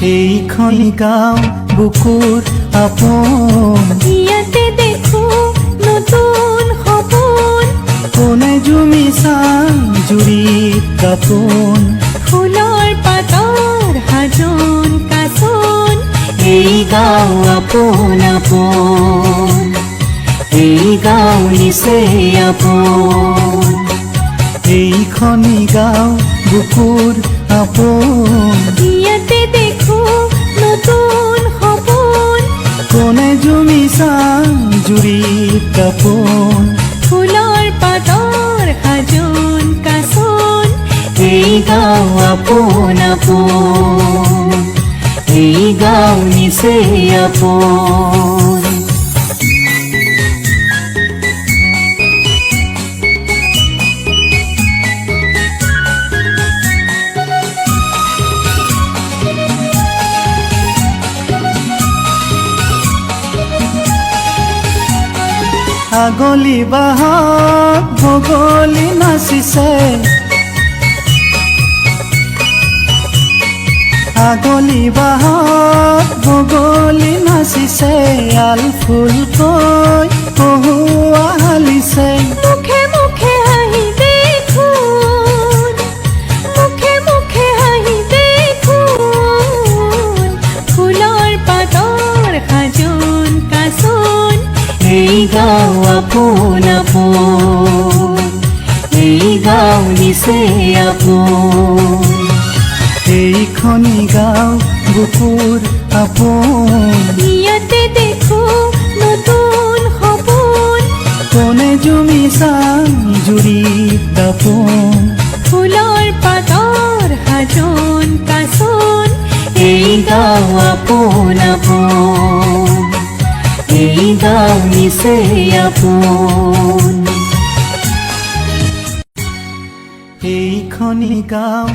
এইখনি গাঁও বুকুৰ আপোন, ইয়াতে দেখো নতুন সপোন, কোনে জুমিছা জুৰিত কাপোন, ফুলৰ পাতৰ হাজোন কাচোন। এই গাঁও আপোন আপোন, এই গাঁও নিচেই আপোন, এইখনি গাঁও বুকুৰ আপোন, ইয়াতে দেখো নতুন সপোন, কোনে জুমিছা জুৰিত কাপোন, ফুলৰ পাতৰ হাজোন কাচোন। এই গাঁও আপোন আপোন, এই গাঁও নিচেই আপোন। আগলি বাহত বগলী নাচিছে, আগলি বাহত বগলী নাচিছে, আল ফুলকৈ পহুৱা হালিছে, মুখে মুখে হাঁহি দেখোন, মুখে মুখে হাঁহি দেখোন, ফুলৰ পাতৰ হাজোন কাচোন। এই গাঁও আপোন আপোন, এই গাঁও নিচেই আপোন, এইখনি গাঁও বুকুৰ আপোন, ইয়াতে দেখো নতুন সপোন, কোনে জুমিছা জুৰিত কাপোন, ফুলৰ পাতৰ হাজোন কাচোন। এই গাঁও আপোন আপোন, এই গাঁও নিচেই আপোন, এইখনি গাঁও